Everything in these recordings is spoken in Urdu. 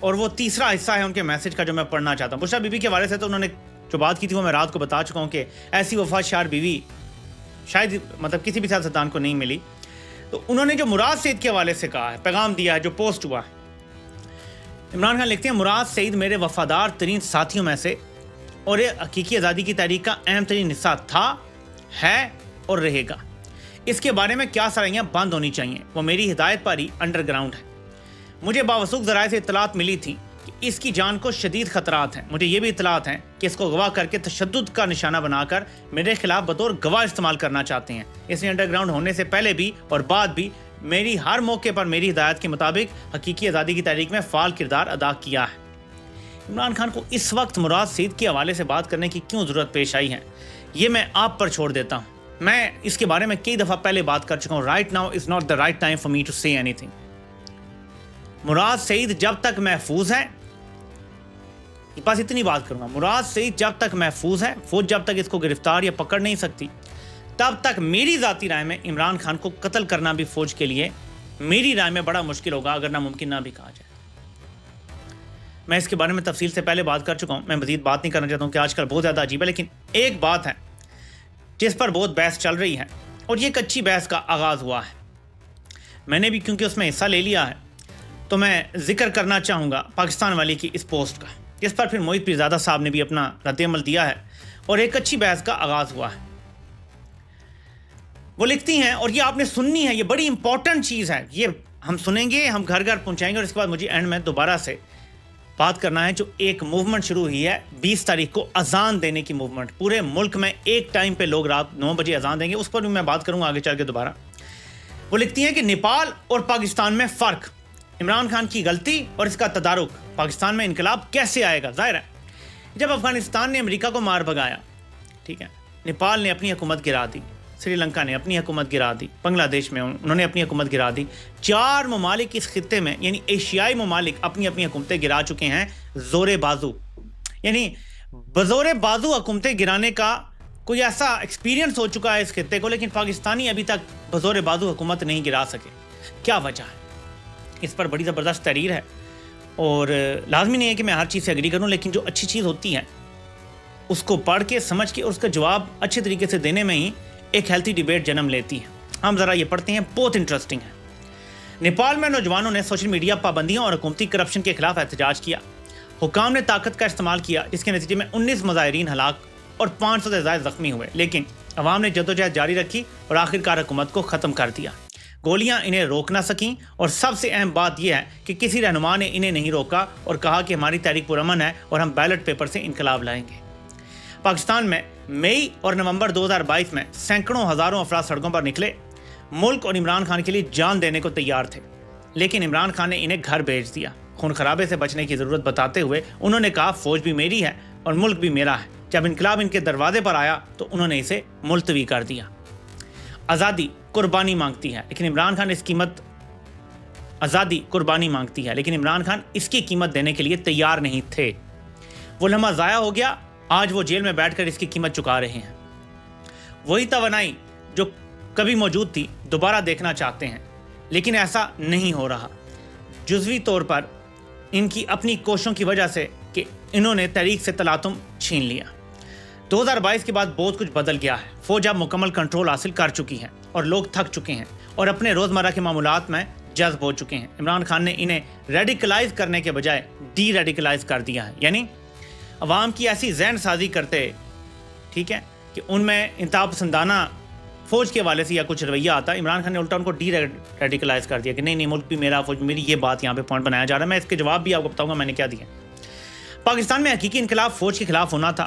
اور وہ تیسرا حصہ ہے ان کے میسج کا جو میں پڑھنا چاہتا ہوں. بشریٰ بی بی کے حوالے سے تو انہوں نے جو بات کی تھی وہ میں رات کو بتا چکا ہوں کہ ایسی وفات شار بیوی شاید مطلب کسی بھی سیاستدان کو نہیں ملی. تو انہوں نے جو مراد سعید کے حوالے سے کہا ہے, پیغام دیا ہے جو پوسٹ ہوا ہے. عمران خان لکھتے ہیں, مراد سعید میرے وفادار ترین ساتھیوں میں سے اور یہ حقیقی آزادی کی تحریک کا اہم ترین حصہ تھا, ہے اور رہے گا. اس کے بارے میں کیا سرائیاں بند ہونی چاہیے وہ میری ہدایت پر ہی انڈر گراؤنڈ ہے. مجھے باوثوق ذرائع سے اطلاعات ملی تھی کہ اس کی جان کو شدید خطرات ہیں. مجھے یہ بھی اطلاعات ہیں کہ اس کو اغوا کر کے تشدد کا نشانہ بنا کر میرے خلاف بطور گواہ استعمال کرنا چاہتے ہیں. اس نے انڈر گراؤنڈ ہونے سے پہلے بھی اور بعد بھی میری ہر موقع پر میری ہدایت کے مطابق حقیقی آزادی کی تحریک میں فعال کردار ادا کیا ہے. عمران خان کو اس وقت مراد سعید کے حوالے سے بات کرنے کی کیوں ضرورت پیش آئی ہے, یہ میں آپ پر چھوڑ دیتا ہوں. میں اس کے بارے میں کئی دفعہ پہلے بات کر چکا ہوں. Right now is not the right time for me to say اینی تھنگ. مراد سعید جب تک محفوظ ہے, بس اتنی بات کروں گا, مراد سعید جب تک محفوظ ہے, فوج جب تک اس کو گرفتار یا پکڑ نہیں سکتی, تب تک میری ذاتی رائے میں عمران خان کو قتل کرنا بھی فوج کے لیے میری رائے میں بڑا مشکل ہوگا, اگر ناممکن نہ بھی کہا جائے. میں اس کے بارے میں تفصیل سے پہلے بات کر چکا ہوں, میں مزید بات نہیں کرنا چاہتا ہوں کہ آج کل بہت زیادہ عجیب ہے. لیکن ایک بات ہے جس پر بہت بحث چل رہی ہے اور یہ ایک اچھی بحث کا آغاز ہوا ہے. میں نے بھی کیونکہ اس میں حصہ لے لیا ہے تو میں ذکر کرنا چاہوں گا پاکستان والی کی اس پوسٹ کا, جس پر پھر موحد پیرزادہ صاحب نے بھی اپنا رد عمل دیا ہے اور ایک اچھی بحث کا آغاز ہوا ہے. وہ لکھتی ہیں, اور یہ آپ نے سننی ہے, یہ بڑی امپورٹنٹ چیز ہے, یہ ہم سنیں گے, ہم گھر گھر پہنچائیں گے, اور اس کے بعد مجھے اینڈ میں دوبارہ سے بات کرنا ہے جو ایک موومنٹ شروع ہوئی ہے 20 تاریخ کو اذان دینے کی موومنٹ. پورے ملک میں ایک ٹائم پہ لوگ رات 9 بجے اذان دیں گے, اس پر بھی میں بات کروں گا آگے چل کے دوبارہ. وہ لکھتی ہیں کہ نیپال اور پاکستان میں فرق, عمران خان کی غلطی اور اس کا تدارک, پاکستان میں انقلاب کیسے آئے گا. ظاہر ہے جب افغانستان نے امریکہ کو مار بھگایا, ٹھیک ہے, نیپال نے اپنی حکومت گرا دی, سری لنکا نے اپنی حکومت گرا دی, بنگلہ دیش میں انہوں نے اپنی حکومت گرا دی, 4 ممالک اس خطے میں یعنی ایشیائی ممالک اپنی اپنی حکومتیں گرا چکے ہیں زور بازو. یعنی بزور بازو حکومتیں گرانے کا کوئی ایسا ایکسپیرینس ہو چکا ہے اس خطے کو, لیکن پاکستانی ابھی تک بزور بازو حکومت نہیں گرا سکے. کیا وجہ ہے؟ اس پر بڑی زبردست تحریر ہے, اور لازمی نہیں ہے کہ میں ہر چیز سے اگری کروں, لیکن جو اچھی چیز ہوتی ہے اس کو پڑھ کے سمجھ کے اور اس کا جواب اچھے طریقے سے دینے میں ہی ایک ہیلتھی ڈیبیٹ جنم لیتی ہے. ہم ذرا یہ پڑھتے ہیں, بہت انٹرسٹنگ ہے. نیپال میں نوجوانوں نے سوشل میڈیا پابندیوں اور حکومتی کرپشن کے خلاف احتجاج کیا. حکام نے طاقت کا استعمال کیا, جس کے نتیجے میں 19 مظاہرین ہلاک اور 500 سے زائد زخمی ہوئے, لیکن عوام نے جدوجہد جاری رکھی اور آخرکار حکومت کو ختم کر دیا. گولیاں انہیں روک نہ سکیں, اور سب سے اہم بات یہ ہے کہ کسی رہنما نے انہیں نہیں روکا اور کہا کہ ہماری تحریک پرامن ہے اور ہم بیلٹ پیپر سے انقلاب لائیں گے. پاکستان میں مئی اور نومبر 2022 میں سینکڑوں ہزاروں افراد سڑکوں پر نکلے, ملک اور عمران خان کے لیے جان دینے کو تیار تھے, لیکن عمران خان نے انہیں گھر بھیج دیا. خون خرابے سے بچنے کی ضرورت بتاتے ہوئے انہوں نے کہا فوج بھی میری ہے اور ملک بھی میرا ہے. جب انقلاب ان کے دروازے پر آیا تو انہوں نے اسے ملتوی کر دیا. آزادی قربانی مانگتی ہے, لیکن عمران خان لیکن عمران خان اس کی قیمت دینے کے لیے تیار نہیں تھے. وہ لمحہ ضائع ہو گیا, آج وہ جیل میں بیٹھ کر اس کی قیمت چکا رہے ہیں. وہی توانائی جو کبھی موجود تھی دوبارہ دیکھنا چاہتے ہیں, لیکن ایسا نہیں ہو رہا, جزوی طور پر ان کی اپنی کوششوں کی وجہ سے کہ انہوں نے تحریک سے تلاطم چھین لیا. 2022 کے بعد بہت کچھ بدل گیا ہے. فوج اب مکمل کنٹرول حاصل کر چکی ہے اور لوگ تھک چکے ہیں اور اپنے روزمرہ کے معاملات میں جذب ہو چکے ہیں. عمران خان نے انہیں ریڈیکلائز کرنے کے بجائے ڈی ریڈیکلائز کر دیا ہے, یعنی عوام کی ایسی ذہن سازی کرتے, ٹھیک ہے, کہ ان میں انتہا پسندانہ فوج کے حوالے سے یا کچھ رویہ آتا. عمران خان نے الٹا ان کو ڈی ریڈیکلائز کر دیا کہ نہیں ملک بھی میرا, فوج بھی میری. یہ بات یہاں پہ پوائنٹ بنایا جا رہا ہے. میں اس کے جواب بھی آپ کو بتاؤں گا میں نے کیا دیا. پاکستان میں حقیقی انقلاب فوج کے خلاف ہونا تھا,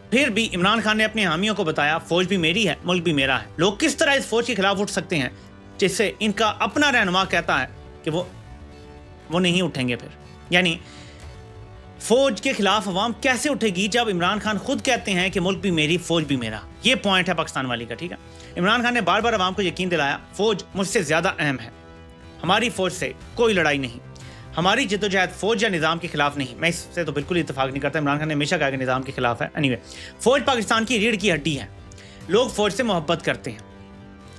پھر بھی عمران خان نے اپنے حامیوں کو بتایا فوج بھی میری ہے, ملک بھی میرا ہے. لوگ کس طرح اس فوج کے خلاف اٹھ سکتے ہیں جس سے ان کا اپنا رہنما کہتا ہے کہ وہ نہیں اٹھیں گے. پھر یعنی فوج کے خلاف عوام کیسے اٹھے گی جب عمران خان خود کہتے ہیں کہ ملک بھی میری, فوج بھی میرا. یہ پوائنٹ ہے پاکستان والی کا, ٹھیک ہے. عمران خان نے بار بار عوام کو یقین دلایا فوج مجھ سے زیادہ اہم ہے, ہماری فوج سے کوئی لڑائی نہیں, ہماری جدوجہد فوج یا نظام کے خلاف نہیں. میں اس سے تو بالکل اتفاق نہیں کرتا. عمران خان نے ہمیشہ کہا کہ نظام کے خلاف ہے. اینی وے, فوج پاکستان کی ریڑھ کی ہڈی ہے, لوگ فوج سے محبت کرتے ہیں.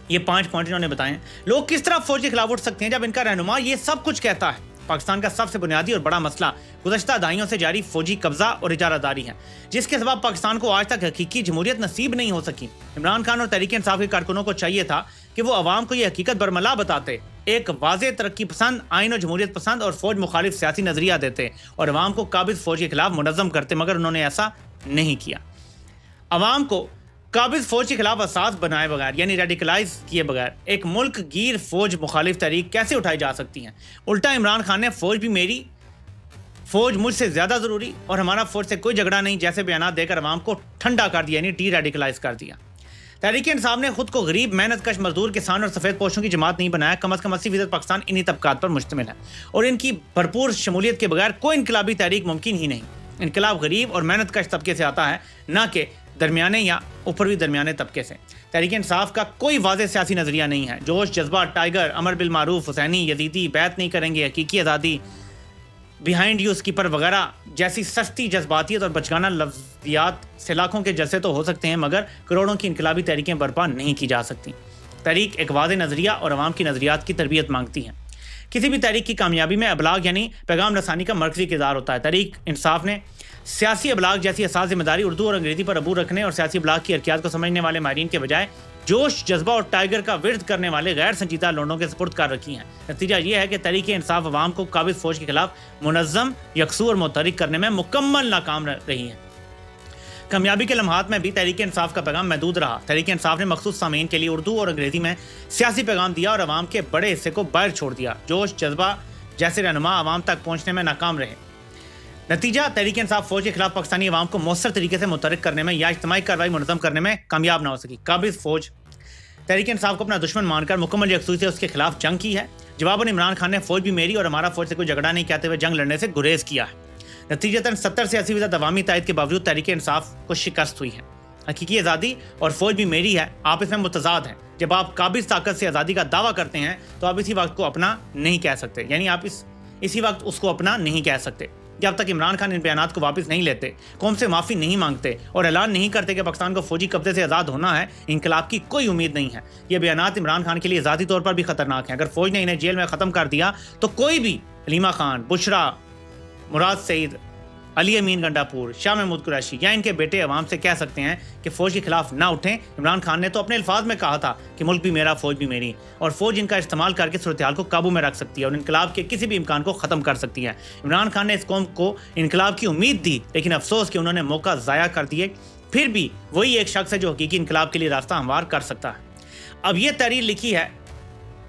یہ 5 پوائنٹ انہوں نے بتائے ہیں. لوگ کس طرح فوج کے خلاف اٹھ سکتے ہیں جب ان کا رہنما یہ سب کچھ کہتا ہے. پاکستان کا سب سے بنیادی اور بڑا مسئلہ گزشتہ دہائیوں سے جاری فوجی قبضہ اور اجارہ داری ہے، جس کے سبب پاکستان کو آج تک حقیقی جمہوریت نصیب نہیں ہو سکی۔ عمران خان اور تحریک انصاف کے کارکنوں کو چاہیے تھا کہ وہ عوام کو یہ حقیقت برملا بتاتے، ایک واضح ترقی پسند، آئین و جمہوریت پسند اور فوج مخالف سیاسی نظریہ دیتے اور عوام کو قابض فوج کے خلاف منظم کرتے، مگر انہوں نے ایسا نہیں کیا۔ عوام کو قابض فوج کے خلاف اساس بنائے بغیر یعنی ریڈیکلائز کیے بغیر ایک ملک گیر فوج مخالف تحریک کیسے اٹھائی جا سکتی ہیں؟ الٹا عمران خان نے فوج بھی میری، فوج مجھ سے زیادہ ضروری اور ہمارا فوج سے کوئی جھگڑا نہیں جیسے بیانات دے کر عوام کو ٹھنڈا کر دیا، یعنی ڈی ریڈیکلائز کر دیا۔ تحریک انصاف نے خود کو غریب، محنت کش مزدور، کسان اور سفید پوشوں کی جماعت نہیں بنایا۔ کم از کم 80% پاکستان انہی طبقات پر مشتمل ہے اور ان کی بھرپور شمولیت کے بغیر کوئی انقلابی تحریک ممکن ہی نہیں۔ انقلاب غریب اور محنت کش طبقے سے آتا ہے، نہ کہ درمیانے یا اوپروی درمیانے طبقے سے۔ تحریک انصاف کا کوئی واضح سیاسی نظریہ نہیں ہے۔ جوش، جذبہ، ٹائیگر، امر بالمعروف، حسینی، یزیدی، بیعت نہیں کریں گے، حقیقی آزادی، بیہائنڈ یو اسکیپر وغیرہ جیسی سستی جذباتیت اور بچگانہ لفظیات سے لاکھوں کے جلسے تو ہو سکتے ہیں، مگر کروڑوں کی انقلابی تحریکیں برپا نہیں کی جا سکتی۔ تحریک ایک واضح نظریہ اور عوام کی نظریات کی تربیت مانگتی ہے۔ کسی بھی تحریک کی کامیابی میں ابلاغ یعنی پیغام رسانی کا مرکزی کردار ہوتا ہے۔ تحریک انصاف نے سیاسی ابلاغ جیسی حساس ذمہ داری اردو اور انگریزی پر عبور رکھنے اور سیاسی ابلاغ کی حرکیات کو سمجھنے والے ماہرین کے بجائے جوش، جذبہ اور ٹائیگر کا ورد کرنے والے غیر سنجیدہ لونڈوں کے سپرد کر رکھی ہیں۔ نتیجہ یہ ہے کہ تحریک انصاف عوام کو قابض فوج کے خلاف منظم، یکسو اور متحرک کرنے میں مکمل ناکام رہی ہے۔ کامیابی کے لمحات میں بھی تحریک انصاف کا پیغام محدود رہا۔ تحریک انصاف نے مخصوص سامعین کے لیے اردو اور انگریزی میں سیاسی پیغام دیا اور عوام کے بڑے حصے کو باہر چھوڑ دیا۔ جوش، جذبہ جیسے رہنما عوام تک پہنچنے میں ناکام رہے۔ نتیجہ تحریک انصاف فوج کے خلاف پاکستانی عوام کو مؤثر طریقے سے متحرک کرنے میں یا اجتماعی کارروائی منظم کرنے میں کامیاب نہ ہو سکی۔ قابض فوج تحریک انصاف کو اپنا دشمن مان کر مکمل یکسوئی سے اس کے خلاف جنگ کی ہے۔ جواباً عمران خان نے فوج بھی میری اور ہمارا فوج سے کوئی جھگڑا نہیں کہتے ہوئے جنگ لڑنے سے گریز کیا ہے۔ نتیجتاً 70 سے 80% عوامی تائید کے باوجود تحریک انصاف کو شکست ہوئی ہے۔ حقیقی آزادی اور فوج بھی میری ہے آپس میں متضاد ہیں۔ جب آپ قابض طاقت سے آزادی کا دعویٰ کرتے ہیں تو آپ اسی وقت کو اپنا نہیں کہہ سکتے، یعنی آپ اسی وقت اس کو اپنا نہیں کہہ سکتے۔ جب تک عمران خان ان بیانات کو واپس نہیں لیتے، قوم سے معافی نہیں مانگتے اور اعلان نہیں کرتے کہ پاکستان کو فوجی قبضے سے آزاد ہونا ہے، انقلاب کی کوئی امید نہیں ہے۔ یہ بیانات عمران خان کے لیے ذاتی طور پر بھی خطرناک ہیں۔ اگر فوج نے انہیں جیل میں ختم کر دیا تو کوئی بھی حلیمہ خان، بشرا، مراد سعید، علی امین گنڈاپور، شاہ محمود قریشی یا ان کے بیٹے عوام سے کہہ سکتے ہیں کہ فوج کے خلاف نہ اٹھیں۔ عمران خان نے تو اپنے الفاظ میں کہا تھا کہ ملک بھی میرا، فوج بھی میری، اور فوج ان کا استعمال کر کے صورتحال کو قابو میں رکھ سکتی ہے اور انقلاب کے کسی بھی امکان کو ختم کر سکتی ہے۔ عمران خان نے اس قوم کو انقلاب کی امید دی، لیکن افسوس کہ انہوں نے موقع ضائع کر دیے۔ پھر بھی وہی ایک شخص ہے جو حقیقی انقلاب کے لیے راستہ ہموار کر سکتا ہے۔ اب یہ تحریر لکھی ہے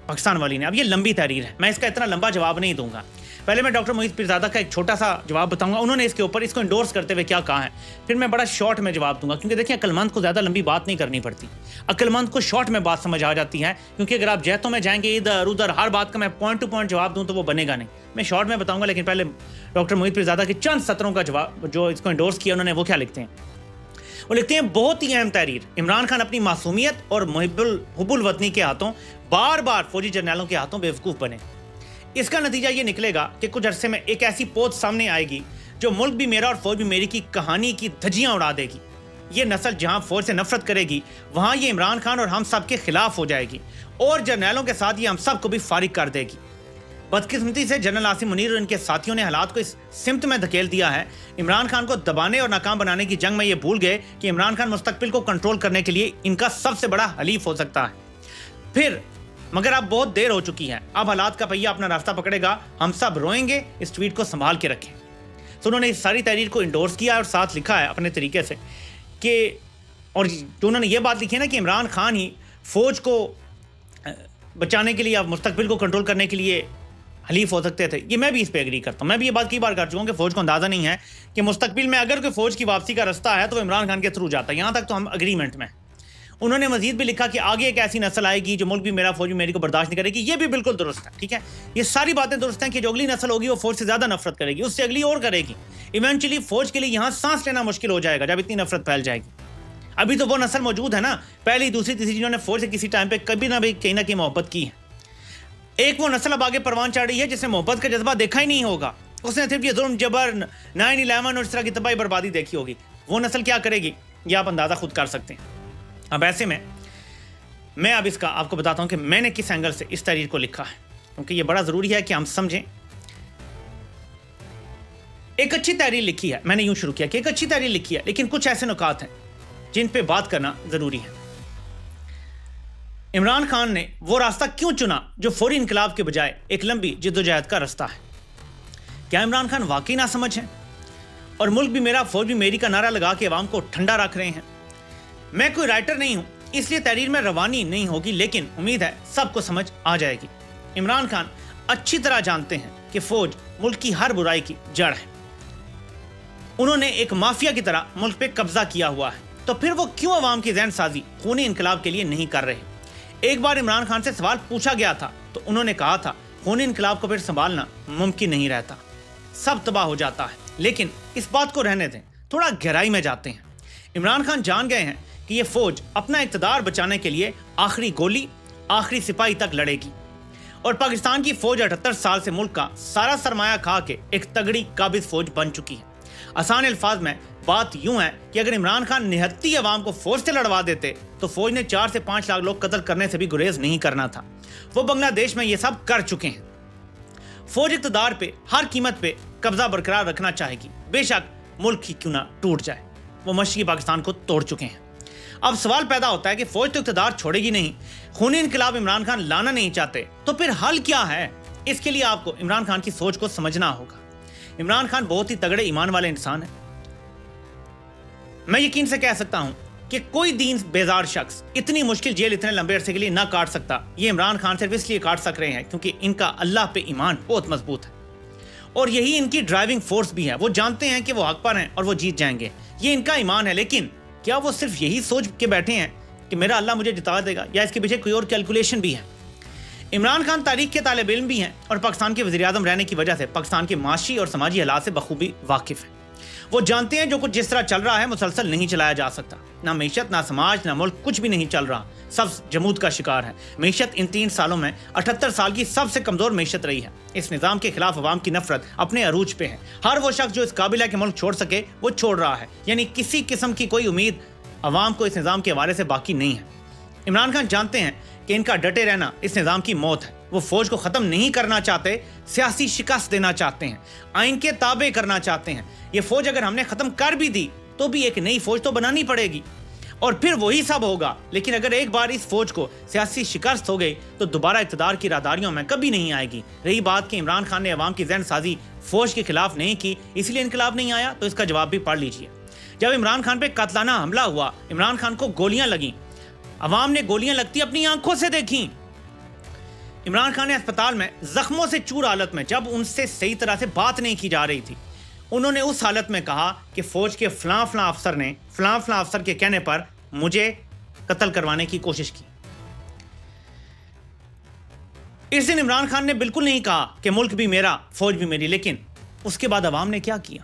پاکستان والی نے۔ اب یہ لمبی تحریر ہے، میں اس کا اتنا لمبا جواب نہیں دوں گا۔ پہلے میں ڈاکٹر محیط پیرزادہ کا ایک چھوٹا سا جواب بتاؤں گا، انہوں نے اس کے اوپر اس کو انڈورس کرتے ہوئے کیا کہا ہے، پھر میں بڑا شارٹ میں جواب دوں گا، کیونکہ دیکھیں عقل مند کو زیادہ لمبی بات نہیں کرنی پڑتی، عقل مند کو شارٹ میں بات سمجھ آ جاتی ہے، کیونکہ اگر آپ جہتوں میں جائیں گے ادھر ادھر ہر بات کا میں پوائنٹ ٹو پوائنٹ جواب دوں تو وہ بنے گا نہیں۔ میں شارٹ میں بتاؤں گا، لیکن پہلے ڈاکٹر محیط پیرزادہ کے چند سطروں کا جواب جو اس کو انڈورس کیا انہوں نے، وہ کیا لکھتے ہیں؟ وہ لکھتے ہیں بہت ہی اہم تحریر، عمران خان اپنی معصومیت اور حب الوطنی کے ہاتھوں بار بار فوجی جرنیلوں کے ہاتھوں بیوقوف بنے۔ اس کا نتیجہ یہ نکلے گا کہ کچھ عرصے میں ایک ایسی پوت سامنے آئے گی جو ملک بھی میرا اور فوج بھی میری کی کہانی کی دھجیاں اڑا دے گی۔ یہ نسل جہاں فوج سے نفرت کرے گی وہاں یہ عمران خان اور ہم سب کے خلاف ہو جائے گی اور جرنیلوں کے ساتھ یہ ہم سب کو بھی فارغ کر دے گی۔ بدقسمتی سے جنرل عاصم منیر اور ان کے ساتھیوں نے حالات کو اس سمت میں دھکیل دیا ہے، عمران خان کو دبانے اور ناکام بنانے کی جنگ میں یہ بھول گئے کہ عمران خان مستقبل کو کنٹرول کرنے کے لیے ان کا سب سے بڑا حلیف ہو سکتا ہے۔ پھر مگر اب بہت دیر ہو چکی ہے، اب حالات کا پہیہ اپنا راستہ پکڑے گا، ہم سب روئیں گے۔ اس ٹویٹ کو سنبھال کے رکھیں۔ تو انہوں نے اس ساری تحریر کو انڈورس کیا اور ساتھ لکھا ہے اپنے طریقے سے کہ، اور جو انہوں نے یہ بات لکھی ہے نا کہ عمران خان ہی فوج کو بچانے کے لیے اب مستقبل کو کنٹرول کرنے کے لیے حلیف ہو سکتے تھے، یہ میں بھی اس پہ ایگری کرتا ہوں۔ میں بھی یہ بات کئی بار کر چکا ہوں کہ فوج کو اندازہ نہیں ہے کہ مستقبل میں اگر کوئی فوج کی واپسی کا راستہ ہے تو وہ عمران خان کے تھرو جاتا ہے، یہاں تک تو ہم اگریمنٹ میں۔ انہوں نے مزید بھی لکھا کہ آگے ایک ایسی نسل آئے گی جو ملک بھی میرا، فوج بھی میری کو برداشت نہیں کرے گی، یہ بھی بالکل درست ہے، ٹھیک ہے۔ یہ ساری باتیں درست ہیں کہ جو اگلی نسل ہوگی وہ فوج سے زیادہ نفرت کرے گی، اس سے اگلی اور کرے گی، ایونچولی فوج کے لیے یہاں سانس لینا مشکل ہو جائے گا جب اتنی نفرت پھیل جائے گی۔ ابھی تو وہ نسل موجود ہے نا، پہلی دوسری تیسری، جنہوں نے فوج سے کسی ٹائم پہ کبھی نہ بھی کہیں نہ کہیں محبت کی ہے۔ ایک وہ نسل اب آگے پروان چڑھ رہی ہے جس نے محبت کا جذبہ دیکھا ہی نہیں ہوگا، اس نے صرف یہ ظلم جبر 9/11 اور اس طرح کی تباہی بربادی دیکھی ہوگی۔ وہ نسل کیا کرے گی یہ آپ اندازہ خود کر سکتے ہیں۔ اب ایسے میں اب اس کا آپ کو بتاتا ہوں کہ میں نے کس اینگل سے اس تحریر کو لکھا ہے، کیونکہ یہ بڑا ضروری ہے کہ ہم سمجھیں ایک اچھی تحریر لکھی ہے, میں نے یوں شروع کیا کہ ایک اچھی تحریر لکھی ہے, لیکن کچھ ایسے نکات ہیں جن پہ بات کرنا ضروری ہے. عمران خان نے وہ راستہ کیوں چنا جو فوری انقلاب کے بجائے ایک لمبی جدوجہد کا راستہ ہے؟ کیا عمران خان واقعی ناسمجھ ہیں اور ملک بھی میرا فوج بھی میری کا نعرہ لگا کے عوام کو ٹھنڈا رکھ رہے ہیں؟ میں کوئی رائٹر نہیں ہوں, اس لیے تحریر میں روانی نہیں ہوگی, لیکن امید ہے سب کو سمجھ آ جائے گی. عمران خان اچھی طرح جانتے ہیں کہ فوج ملک کی ہر برائی کی جڑ ہے. انہوں نے ایک مافیا کی طرح ملک پہ قبضہ کیا ہوا ہے, تو پھر وہ کیوں عوام کی ذہن سازی خونی انقلاب کے لیے نہیں کر رہے؟ ایک بار عمران خان سے سوال پوچھا گیا تھا تو انہوں نے کہا تھا خونی انقلاب کو پھر سنبھالنا ممکن نہیں رہتا, سب تباہ ہو جاتا ہے. لیکن اس بات کو رہنے دیں, تھوڑا گہرائی میں جاتے ہیں. عمران خان جان گئے ہیں کہ یہ فوج اپنا اقتدار بچانے کے لیے آخری گولی آخری سپاہی تک لڑے گی, اور پاکستان کی فوج 78 سال سے ملک کا سارا سرمایہ کھا کے ایک تگڑی قابض فوج بن چکی ہے. آسان الفاظ میں بات یوں ہے کہ اگر عمران خان نہتی عوام کو فوج سے لڑوا دیتے تو فوج نے 4 سے 5 لاکھ لوگ قتل کرنے سے بھی گریز نہیں کرنا تھا. وہ بنگلہ دیش میں یہ سب کر چکے ہیں. فوج اقتدار پہ ہر قیمت پہ قبضہ برقرار رکھنا چاہے گی, بے شک ملک ہی کیوں نہ ٹوٹ جائے. وہ مشرقی پاکستان کو توڑ چکے ہیں. اب سوال پیدا ہوتا ہے کہ فوج تو اقتدار چھوڑے گی نہیں, خونی انقلاب عمران خان لانا نہیں چاہتے, تو پھر حل کیا ہے؟ اس کے لیے آپ کو عمران خان کی سوچ کو سمجھنا ہوگا. عمران خان بہت ہی تگڑے ایمان والے انسان ہیں. میں یقین سے کہہ سکتا ہوں کہ کوئی دین بیزار شخص اتنی مشکل جیل اتنے لمبے عرصے کے لیے نہ کاٹ سکتا. یہ عمران خان صرف اس لیے کاٹ سک رہے ہیں کیونکہ ان کا اللہ پہ ایمان بہت مضبوط ہے, اور یہی ان کی ڈرائیونگ فورس بھی ہے. وہ جانتے ہیں کہ وہ حق پر ہیں اور وہ جیت جائیں گے, یہ ان کا ایمان ہے. لیکن کیا وہ صرف یہی سوچ کے بیٹھے ہیں کہ میرا اللہ مجھے جتا دے گا, یا اس کے پیچھے کوئی اور کیلکولیشن بھی ہے؟ عمران خان تاریخ کے طالب علم بھی ہیں اور پاکستان کے وزیر اعظم رہنے کی وجہ سے پاکستان کے معاشی اور سماجی حالات سے بخوبی واقف ہیں. وہ جانتے ہیں جو کچھ جس طرح چل رہا ہے مسلسل نہیں چلایا جا سکتا. نہ معیشت, نہ سماج, نہ ملک, کچھ بھی نہیں چل رہا. سب جمود کا شکار ہے. معیشت ان 3 سالوں میں 78 سال کی سب سے کمزور معیشت رہی ہے. اس نظام کے خلاف عوام کی نفرت اپنے عروج پہ ہے. ہر وہ شخص جو اس قابل ہے کہ ملک چھوڑ سکے وہ چھوڑ رہا ہے. یعنی کسی قسم کی کوئی امید عوام کو اس نظام کے حوالے سے باقی نہیں ہے. عمران خان جانتے ہیں کہ ان کا ڈٹے رہنا اس نظام کی موت ہے. وہ فوج کو ختم نہیں کرنا چاہتے, سیاسی شکست دینا چاہتے ہیں, آئین کے تابع کرنا چاہتے ہیں. یہ فوج اگر ہم نے ختم کر بھی دی تو بھی ایک نئی فوج تو بنانی پڑے گی, اور پھر وہی سب ہوگا. لیکن اگر ایک بار اس فوج کو سیاسی شکست ہو گئی تو دوبارہ اقتدار کی راہداریوں میں کبھی نہیں آئے گی. رہی بات کہ عمران خان نے عوام کی ذہن سازی فوج کے خلاف نہیں کی اس لیے انقلاب نہیں آیا, تو اس کا جواب بھی پڑھ لیجئے. جب عمران خان پہ قاتلانہ حملہ ہوا, عمران خان کو گولیاں لگیں, عوام نے گولیاں لگتی اپنی آنکھوں سے دیکھیں. عمران خان نے اسپتال میں زخموں سے چور حالت میں, جب ان سے صحیح طرح سے بات نہیں کی جا رہی تھی, انہوں نے اس حالت میں کہا کہ فوج کے فلاں افسر نے فلاں افسر کے کہنے پر مجھے قتل کروانے کی کوشش کی. اس دن عمران خان نے بالکل نہیں کہا کہ ملک بھی میرا فوج بھی میری. لیکن اس کے بعد عوام نے کیا کیا؟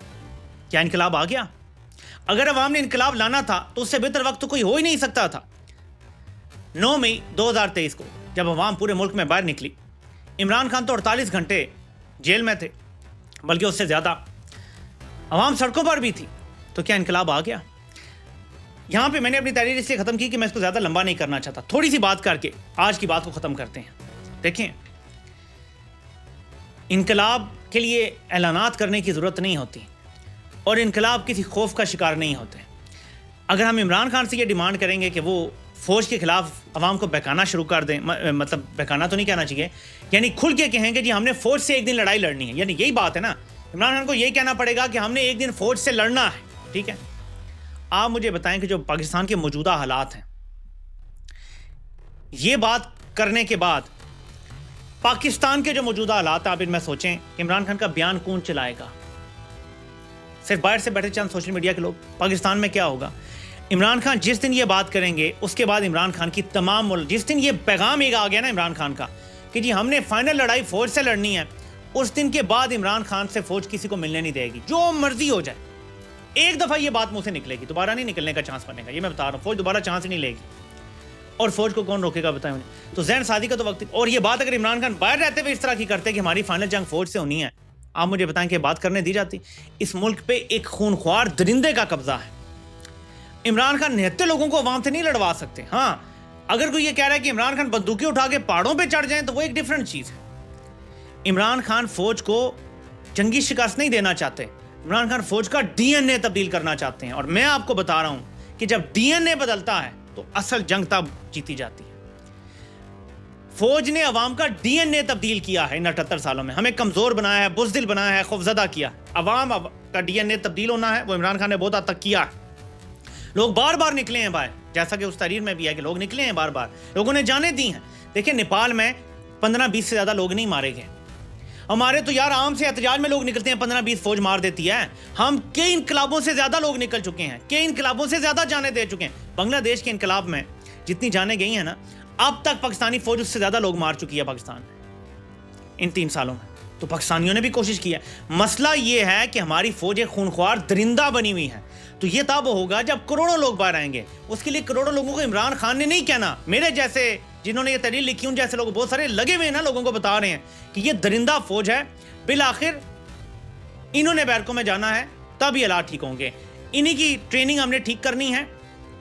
کیا انقلاب آ گیا؟ اگر عوام نے انقلاب لانا تھا تو اس سے بہتر وقت تو کوئی ہو ہی نہیں سکتا تھا. 9 مئی 2023 کو جب عوام پورے ملک میں باہر نکلی, عمران خان تو 48 گھنٹے جیل میں تھے, بلکہ اس سے زیادہ عوام سڑکوں پر بھی تھی. تو کیا انقلاب آ گیا؟ یہاں پہ میں نے اپنی تحریر اس لیے ختم کی کہ میں اس کو زیادہ لمبا نہیں کرنا چاہتا. تھوڑی سی بات کر کے آج کی بات کو ختم کرتے ہیں. دیکھیں, انقلاب کے لیے اعلانات کرنے کی ضرورت نہیں ہوتی, اور انقلاب کسی خوف کا شکار نہیں ہوتے. اگر ہم عمران خان سے یہ ڈیمانڈ کریں گے کہ وہ فوج کے خلاف عوام کو بہکانا شروع کر دیں, مطلب بہکانا تو نہیں کہنا چاہیے, یعنی کھل کے کہیں گے جی ہم نے فوج سے ایک دن لڑائی لڑنی ہے, یعنی یہی بات ہے نا. عمران خان کو یہی کہنا پڑے گا کہ ہم نے ایک دن فوج سے لڑنا ہے. ٹھیک ہے, آپ مجھے بتائیں کہ جو پاکستان کے موجودہ حالات ہیں, یہ بات کرنے کے بعد پاکستان کے جو موجودہ حالات ہیں, آپ ان میں سوچیں عمران خان کا بیان کون چلائے گا؟ صرف باہر سے بیٹھے چند سوشل میڈیا کے لوگ. پاکستان میں کیا ہوگا؟ عمران خان جس دن یہ بات کریں گے اس کے بعد عمران خان کی تمام جس دن یہ پیغام ایک آ گیا نا عمران خان کا کہ جی ہم نے فائنل لڑائی فوج سے لڑنی ہے, اس دن کے بعد عمران خان سے فوج کسی کو ملنے نہیں دے گی, جو مرضی ہو جائے. ایک دفعہ یہ بات منہ سے نکلے گی, دوبارہ نہیں نکلنے کا چانس بنے گا. یہ میں بتا رہا ہوں, فوج دوبارہ چانس ہی نہیں لے گی. اور فوج کو کون روکے گا بتائیں مجھے؟ تو ذہن سازی کا تو وقت. اور یہ بات اگر عمران خان باہر رہتے ہوئے اس طرح کی کرتے کہ ہماری فائنل جنگ فوج سے ہونی ہے, آپ مجھے بتائیں کہ بات کرنے دی جاتی؟ اس ملک پہ ایک خونخوار درندے کا قبضہ ہے. عمران خان نہتے لوگوں کو عوام سے نہیں لڑوا سکتے. ہاں, اگر کوئی یہ کہہ رہا ہے کہ عمران خان بندوقیں اٹھا کے پہاڑوں پہ چڑھ جائیں تو وہ ایک ڈیفرنٹ چیز ہے. عمران خان فوج کو جنگی شکست نہیں دینا چاہتے, عمران خان فوج کا ڈی این اے تبدیل کرنا چاہتے ہیں، اور میں آپ کو بتا رہا ہوں کہ جب ڈی این اے بدلتا ہے تو اصل جنگ تب جیتی جاتی ہے۔ فوج نے عوام کا ڈی این اے تبدیل کیا ہے ان 78 سالوں میں، ہمیں کمزور بنایا ہے، بزدل بنایا ہے، خوفزدہ کیا۔ عوام کا ڈی این اے تبدیل ہونا ہے، وہ عمران خان نے بہت حد تک کیا ہے۔ لوگ بار بار نکلے ہیں باہر، جیسا کہ اس تحریر میں بھی ہے کہ لوگ نکلے ہیں بار بار، لوگوں نے جانیں دی ہیں۔ دیکھیں نیپال میں 15-20 سے زیادہ لوگ نہیں مارے گئے، ہمارے تو یار عام سے احتجاج میں لوگ نکلتے ہیں، 15-20 فوج مار دیتی ہے۔ ہم کئی انقلابوں سے زیادہ لوگ نکل چکے ہیں، کئی انقلابوں سے زیادہ جانیں دے چکے ہیں۔ بنگلہ دیش کے انقلاب میں جتنی جانیں گئی ہیں نا، اب تک پاکستانی فوج اس سے زیادہ لوگ مار چکی ہے پاکستان میں ان 3 سالوں میں۔ تو پاکستانیوں نے بھی کوشش کی ہے۔ مسئلہ یہ ہے کہ ہماری فوج ایک خونخوار درندہ بنی ہوئی ہے، تو یہ تب ہوگا جب کروڑوں لوگ باہر آئیں گے۔ اس کے لیے کروڑوں لوگوں کو عمران خان نے نہیں کہنا، میرے جیسے جنہوں نے یہ تحریر لکھی ان جیسے لوگ بہت سارے لگے ہوئے ہیں نا، لوگوں کو بتا رہے ہیں کہ یہ درندہ فوج ہے، بالآخر انہوں نے بیرکوں میں جانا ہے، تب یہ حالات ٹھیک ہوں گے۔ انہی کی ٹریننگ ہم نے ٹھیک کرنی ہے،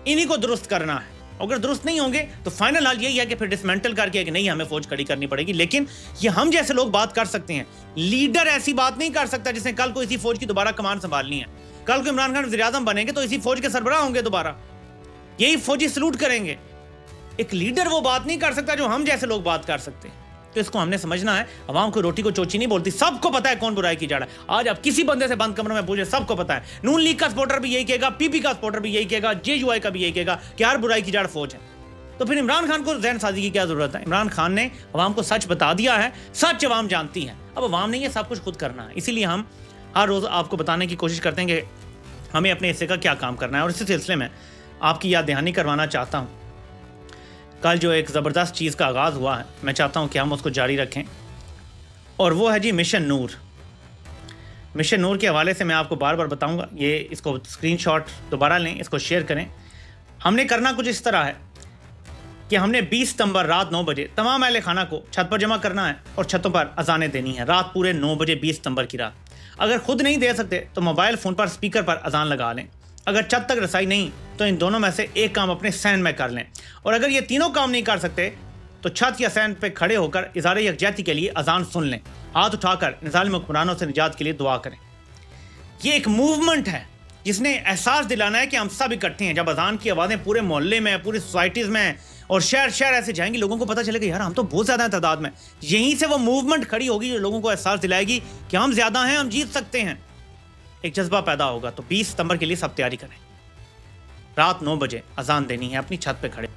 انہی کو درست کرنا ہے۔ اگر درست نہیں ہوں گے تو فائنل حال یہی ہے کہ پھر ڈسمینٹل کر کے کہ نہیں ہمیں فوج کھڑی کرنی پڑے گی۔ لیکن یہ ہم جیسے لوگ بات کر سکتے ہیں، لیڈر ایسی بات نہیں کر سکتا جس نے کل کو اسی فوج کی دوبارہ کمان سنبھالنی ہے۔ کل کو عمران خان وزیر اعظم بنیں گے تو اسی فوج کے سربراہ ہوں گے، دوبارہ یہی فوجی سلوٹ کریں گے۔ ایک لیڈر وہ بات نہیں کر سکتا جو ہم جیسے لوگ بات کر سکتے ہیں۔ تو اس کو ہم نے سمجھنا ہے۔ عوام کو روٹی کو چوچی نہیں بولتی، سب کو پتا ہے کون برائی کی جا رہا ہے۔ آج آپ کسی بندے سے بند کمرے میں پوچھیں، سب کو پتا ہے۔ نون لیگ کا سپورٹر بھی یہی کہے گا، پی پی کا سپورٹر بھی یہی کہے گا، جے یو آئی کا بھی یہی کہے گا کہ ہر برائی کی جڑ فوج ہے۔ تو پھر عمران خان کو ذہن سازی کی کیا ضرورت ہے؟ عمران خان نے عوام کو سچ بتا دیا ہے، سچ عوام جانتی ہے۔ اب عوام نے یہ سب کچھ خود کرنا ہے، اسی لیے ہم ہر روز آپ کو بتانے کی کوشش کرتے ہیں کہ ہمیں اپنے حصے کا کیا کام کرنا ہے۔ اور اسی سلسلے میں آپ کی یاد دہانی کروانا چاہتا ہوں، کل جو ایک زبردست چیز کا آغاز ہوا ہے، میں چاہتا ہوں کہ ہم اس کو جاری رکھیں، اور وہ ہے جی مشن نور۔ مشن نور کے حوالے سے میں آپ کو بار بار بتاؤں گا، یہ اس کو اسکرین شاٹ دوبارہ لیں، اس کو شیئر کریں۔ ہم نے کرنا کچھ اس طرح ہے کہ ہم نے 20 ستمبر رات 9 بجے تمام اہل خانہ کو چھت پر جمع کرنا ہے اور چھتوں پر اذانیں دینی ہیں، رات پورے 9 بجے 20 ستمبر کی رات۔ اگر خود نہیں دے سکتے تو موبائل فون پر سپیکر پر اذان لگا لیں۔ اگر چھت تک رسائی نہیں تو ان دونوں میں سے ایک کام اپنے سین میں کر لیں، اور اگر یہ تینوں کام نہیں کر سکتے تو چھت یا سین پہ کھڑے ہو کر اظہار یکجہتی کے لیے اذان سن لیں، ہاتھ اٹھا کر نظالم حکمرانوں سے نجات کے لیے دعا کریں۔ یہ ایک موومنٹ ہے جس نے احساس دلانا ہے کہ ہم سب اکٹھے ہیں۔ جب اذان کی آوازیں پورے محلے میں، پوری سوسائٹیز میں اور شہر ایسے جائیں گی، لوگوں کو پتہ چلے گا یار ہم تو بہت زیادہ ہیں تعداد میں۔ یہیں سے وہ موومنٹ کھڑی ہوگی جو لوگوں کو احساس دلائے گی کہ ہم زیادہ ہیں، ہم جیت سکتے ہیں۔ ایک جذبہ پیدا ہوگا۔ تو 20 ستمبر کے لیے سب تیاری کریں، رات 9 بجے اذان دینی ہے، اپنی چھت پہ کھڑے۔